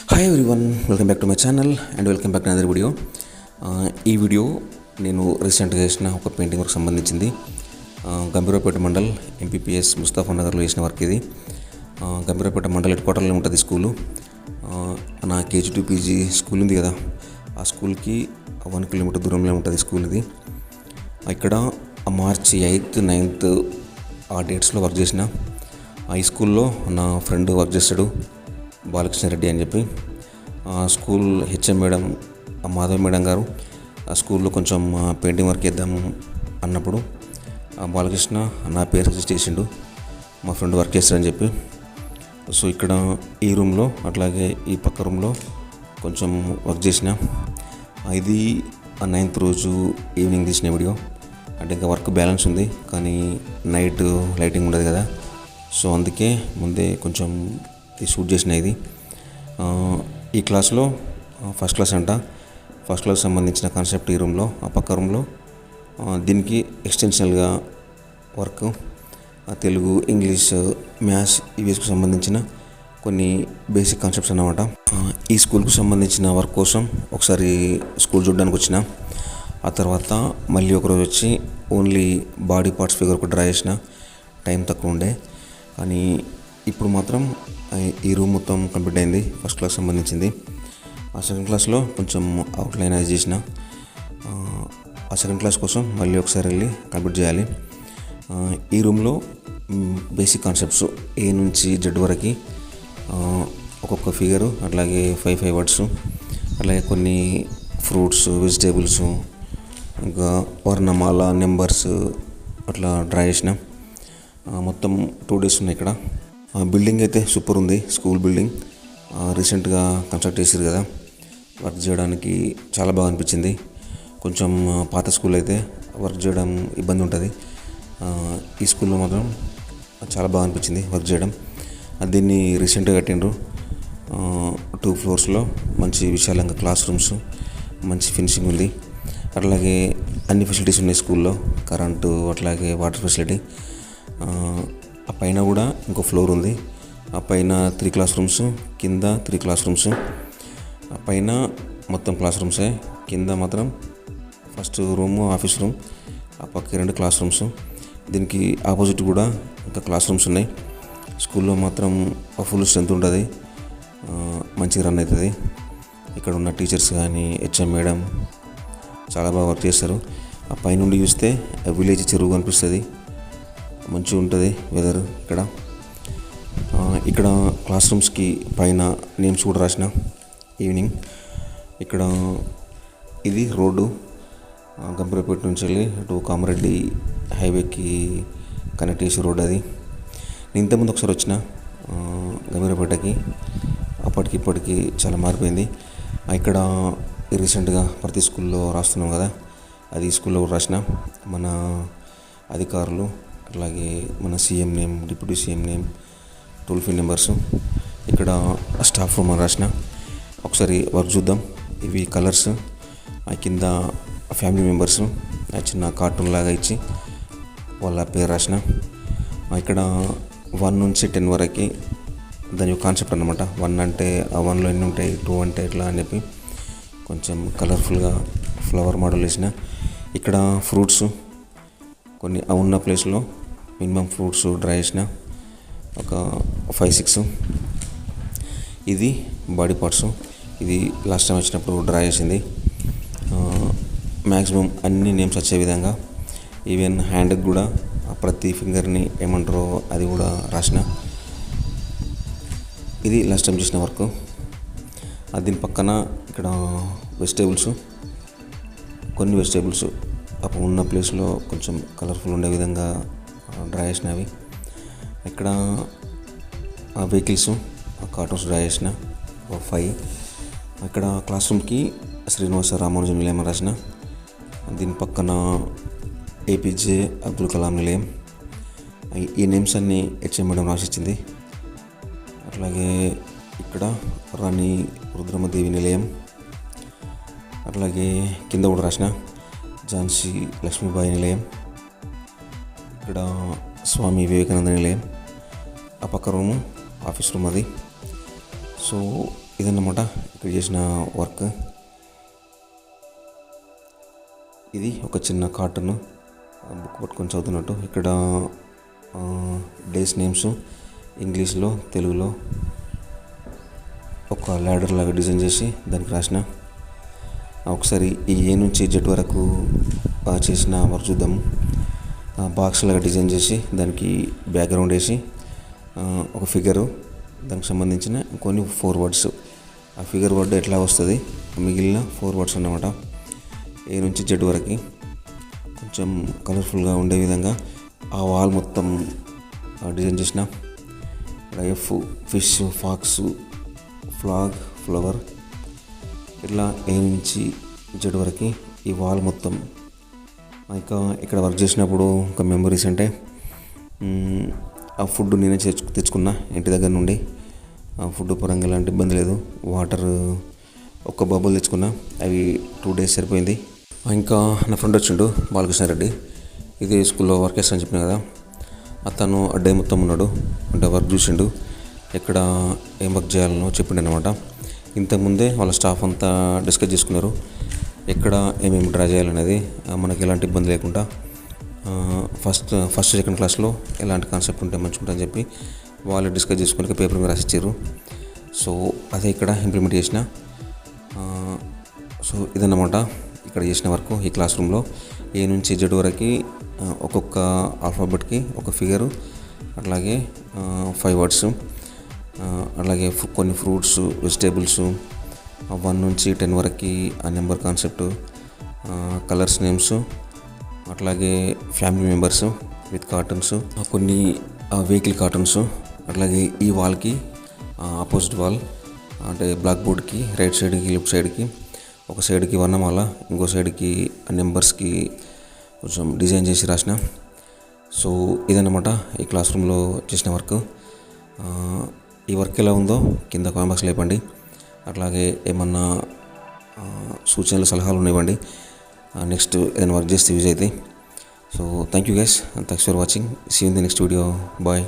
Hi everyone, welcome back to my channel and welcome back to another video. ఈ video నేను రీసెంట్గా చేసిన ఒక పెయింటింగ్ వర్క్ సంబంధించింది. గంభీరావుపేట మండల్ ఎంపీపీఎస్ ముస్తాఫా నగర్లో చేసిన వర్క్ ఇది. గంభీరావుపేట మండల్ హెడ్ క్వార్టర్లో ఉంటుంది స్కూలు. నా కేజీ టు పీజీ స్కూల్ ఉంది కదా, ఆ స్కూల్కి 1 కిలోమీటర్ దూరంలో ఉంటుంది స్కూల్ ఇది. ఇక్కడ మార్చి 8th, 9th ఆ డేట్స్లో వర్క్ చేసిన. ఈ స్కూల్లో నా ఫ్రెండ్ వర్క్ చేస్తాడు, బాలకృష్ణ రెడ్డి అని చెప్పి. School HM madam Madhav madam గారు ఆ స్కూల్లో కొంచెం పెయింటింగ్ వర్క్ చేద్దాం అన్నప్పుడు బాలకృష్ణ నా పేరు సజెస్ట్ చేసిండు, మా ఫ్రెండ్ వర్క్ చేస్తాడని చెప్పి. సో ఇక్కడ ఈ రూమ్లో అట్లాగే ఈ పక్క రూమ్లో కొంచెం వర్క్ చేసిన. ఇది 9th రోజు ఈవినింగ్ తీసిన వీడియో. అంటే ఇంకా వర్క్ బ్యాలెన్స్ ఉంది, కానీ నైట్ లైటింగ్ ఉండదు కదా, సో అందుకే ముందే కొంచెం షూట్ చేసిన ఇది. ఈ క్లాస్లో ఫస్ట్ క్లాస్ ఫస్ట్ క్లాస్ సంబంధించిన కాన్సెప్ట్ ఈ రూమ్లో, ఆ పక్క రూమ్లో దీనికి ఎక్స్టెన్షనల్గా వర్క్ తెలుగు, ఇంగ్లీష్, మ్యాథ్స్ ఇవికి సంబంధించిన కొన్ని బేసిక్ కాన్సెప్ట్స్ అన్నమాట. ఈ స్కూల్కు సంబంధించిన వర్క్ కోసం ఒకసారి స్కూల్ చూడడానికి వచ్చిన. ఆ తర్వాత మళ్ళీ ఒకరోజు వచ్చి ఓన్లీ బాడీ పార్ట్స్ ఫిగర్ ఒకటి డ్రా చేసిన. టైం తక్కువ ఉండే, కానీ ఇప్పుడు మాత్రం ఈ రూమ్ మొత్తం కంప్లీట్ అయింది. ఫస్ట్ క్లాస్ సంబంధించింది. ఆ సెకండ్ క్లాస్లో కొంచెం అవుట్లైన్ అది చేసిన. ఆ సెకండ్ క్లాస్ కోసం మళ్ళీ ఒకసారి వెళ్ళి కంప్లీట్ చేయాలి. ఈ రూమ్లో బేసిక్ కాన్సెప్ట్స్ ఏ నుంచి జెడ్ వరకు ఒక్కొక్క ఫిగరు, అట్లాగే 5 వర్డ్స్, అలాగే కొన్ని ఫ్రూట్స్, వెజిటేబుల్స్, ఇంకా వర్ణమాల, నెంబర్స్ అట్లా డ్రా చేసిన. మొత్తం 2 days ఉన్నాయి ఇక్కడ. బిల్డింగ్ అయితే సూపర్ ఉంది, స్కూల్ బిల్డింగ్. రీసెంట్గా కన్స్ట్రక్ట్ చేశారు కదా, వర్క్ చేయడానికి చాలా బాగా అనిపించింది. కొంచెం పాత స్కూల్ అయితే వర్క్ చేయడం ఇబ్బంది ఉంటుంది. ఈ స్కూల్లో మాత్రం చాలా బాగా అనిపించింది వర్క్ చేయడం. దీన్ని రీసెంట్గా కట్టిండ్రు. 2 floors మంచి విశాలంగా క్లాస్ రూమ్స్, మంచి ఫినిషింగ్ ఉంది. అట్లాగే అన్ని ఫెసిలిటీస్ ఉన్నాయి స్కూల్లో, కరెంటు అట్లాగే వాటర్ ఫెసిలిటీ. ఆ పైన కూడా ఇంకో ఫ్లోర్ ఉంది. ఆ పైన 3 క్లాస్ రూమ్స్, కింద 3 క్లాస్ రూమ్స్. ఆ పైన మొత్తం క్లాస్ రూమ్సే, కింద మాత్రం ఫస్ట్ రూము ఆఫీస్ రూమ్, ఆ పక్క 2 క్లాస్ రూమ్స్. దీనికి ఆపోజిట్ కూడా ఇంకా క్లాస్ రూమ్స్ ఉన్నాయి. స్కూల్లో మాత్రం ఫుల్ స్ట్రెంత్ ఉంటుంది, మంచిగా రన్ అవుతుంది. ఇక్కడ ఉన్న టీచర్స్ కానీ హెచ్ఎం మేడం చాలా బాగా వర్క్ చేస్తారు. ఆ పైనుండి చూస్తే విలేజ్ చెరువు కనిపిస్తుంది, మంచిగా ఉంటుంది వెదర్ ఇక్కడ. ఇక్కడ క్లాస్ రూమ్స్కి పైన నేమ్స్ కూడా రాసిన ఈవినింగ్. ఇక్కడ ఇది రోడ్డు, గంభీరావుపేట నుంచి వెళ్ళి అటు కామారెడ్డి హైవేకి కనెక్ట్ చేసే రోడ్ అది. నేను ఇంతకుముందు ఒకసారి వచ్చిన గంభీరావుపేటకి, అప్పటికి ఇప్పటికి చాలా మారిపోయింది. ఇక్కడ రీసెంట్గా ప్రతి స్కూల్లో రాస్తున్నాం కదా, అది ఈ స్కూల్లో కూడా రాసిన. మన అధికారులు అట్లాగే మన CM name, deputy CM name, toll free numbers, ఇక్కడ స్టాఫ్ రూమ్ అని రాసిన. ఒకసారి వర్క్ చూద్దాం. ఇవి కలర్స్, ఆ కింద ఫ్యామిలీ మెంబర్స్ చిన్న కార్టూన్ లాగా ఇచ్చి వాళ్ళ పేరు రాసిన. ఇక్కడ 1 నుంచి 10 వరకు దాని కాన్సెప్ట్ అన్నమాట. 1 అంటే ఆ 1లో ఎన్ని ఉంటాయి, 2 అంటే ఎట్లా అని చెప్పి కొంచెం కలర్ఫుల్గా ఫ్లవర్ మోడల్ వేసిన. ఇక్కడ ఫ్రూట్స్ కొన్ని ఉన్న ప్లేస్లో మినిమం ఫ్రూట్స్ డ్రా చేసిన, ఒక 5-6. ఇది బాడీ పార్ట్స్, ఇది లాస్ట్ టైం వచ్చినప్పుడు డ్రా చేసింది. మ్యాక్సిమం అన్ని నేమ్స్ వచ్చే విధంగా, ఈవెన్ హ్యాండ్కి కూడా ప్రతి ఫింగర్ని ఏమంటారో అది కూడా రాసిన. ఇది లాస్ట్ టైం చేసిన వర్క్. దీని పక్కన ఇక్కడ వెజిటేబుల్స్, కొన్ని వెజిటేబుల్స్ అప్పుడు ఉన్న ప్లేస్లో కొంచెం కలర్ఫుల్ ఉండే విధంగా డ్రా చేసినవి. ఇక్కడ వెహికల్స్, కార్టూన్స్ డ్రా చేసిన 5. ఇక్కడ క్లాస్ రూమ్కి శ్రీనివాస రామానుజన్ నిలయం రాసిన. దీని పక్కన ఏపీజే అబ్దుల్ కలాం నిలయం. ఈ నేమ్స్ అన్నీ హెచ్ఎం మేడం రాసిచ్చింది. అట్లాగే ఇక్కడ రాణి రుద్రమదేవి నిలయం, అట్లాగే కింద కూడా రాసిన ఝాన్సీ లక్ష్మీబాయి నిలయం. ఇక్కడ స్వామి వివేకానంద నిలయం. ఆ పక్క రూము ఆఫీస్ రూమ్ అది. సో ఇదన్నమాట ఇక్కడ చేసిన వర్క్. ఇది ఒక చిన్న కార్టూన్ బుక్ పట్టుకొని చదువుతున్నట్టు. ఇక్కడ డేస్ నేమ్స్ ఇంగ్లీష్లో తెలుగులో ఒక ల్యాడర్ లాగా డిజైన్ చేసి దానికి రాసిన. ఒకసారి ఈ ఏ నుంచి జెడ్ వరకు చేసిన వర్క్ చూద్దాము. బాక్స్ లాగా డిజైన్ చేసి దానికి బ్యాక్గ్రౌండ్ వేసి ఒక ఫిగరు, దానికి సంబంధించిన కొన్ని 4 వర్డ్స్. ఆ ఫిగర్ వర్డ్ ఎట్లా వస్తుంది, మిగిలిన 4 వర్డ్స్ అన్నమాట. ఏ నుంచి జెడ్ వరకు కొంచెం కలర్ఫుల్గా ఉండే విధంగా ఆ వాల్ మొత్తం డిజైన్ చేసిన. F fish, fox, flag, flower, ఇట్లా ఏ నుంచి జెడ్ వరకు ఈ వాల్ మొత్తం. ఇంకా ఇక్కడ వర్క్ చేసినప్పుడు ఒక మెమరీస్ అంటే ఆ ఫుడ్ నేనే తెచ్చుకున్నా ఇంటి దగ్గర నుండి. ఫుడ్ పరంగా ఎలాంటి ఇబ్బంది లేదు. వాటర్ ఒక్క బబుల్ తెచ్చుకున్నా, అవి 2 days సరిపోయింది. ఇంకా నా ఫ్రెండ్ వచ్చిండు బాలకృష్ణారెడ్డి, ఇదే స్కూల్లో వర్క్ చేస్తానని చెప్పిన కదా. అతను డే మొత్తం ఉన్నాడు, అంటే వర్క్ చూసిండు, ఎక్కడ ఏం వర్క్ చేయాలనో చెప్పిండు అనమాట. ఇంతకుముందే వాళ్ళ స్టాఫ్ అంతా డిస్కస్ చేసుకున్నారు ఎక్కడ ఏమేమి డ్రా చేయాలనేది, మనకి ఎలాంటి ఇబ్బంది లేకుండా. ఫస్ట్ సెకండ్ క్లాస్లో ఎలాంటి కాన్సెప్ట్ ఉంటే మంచిగా అని చెప్పి వాళ్ళు డిస్కస్ చేసుకుని పేపర్ మీద రాసిచ్చారు. సో అదే ఇక్కడ ఇంప్లిమెంట్ చేసిన. సో ఇదన్నమాట ఇక్కడ చేసిన వర్క్ ఈ క్లాస్ రూమ్లో. ఏ నుంచి జెడ్ వరకు ఒక్కొక్క ఆల్ఫాబెట్కి ఒక ఫిగరు, అట్లాగే 5 words, అలాగే కొన్ని ఫ్రూట్స్, వెజిటేబుల్స్, 1 నుంచి 10 వరకు ఆ నెంబర్ కాన్సెప్ట్, కలర్స్ నేమ్స్, అట్లాగే ఫ్యామిలీ మెంబర్స్ విత్ కార్టూన్స్, కొన్ని వెహికల్ కార్టూన్స్. అట్లాగే ఈ వాల్కి ఆపోజిట్ వాల్ అంటే బ్లాక్ బోర్డ్కి రైట్ సైడ్కి లెఫ్ట్ సైడ్కి ఒక సైడ్కి వర్ణమాల, ఇంకో సైడ్కి ఆ నెంబర్స్కి కొంచెం డిజైన్ చేసి రాసిన. సో ఇదన్నమాట ఈ క్లాస్ రూమ్లో చేసిన వర్క్. ఈ వర్క్ ఎలా ఉందో కింద కామెంట్ బాక్స్లో ఇవ్వండి. అట్లాగే ఏమన్నా సూచనలు సలహాలు ఇవ్వండి. నెక్స్ట్ ఏదైనా వర్క్ చేస్తే యూజ్ అవుతాయి. So thank you guys, thanks for watching. See you in the next video. Bye.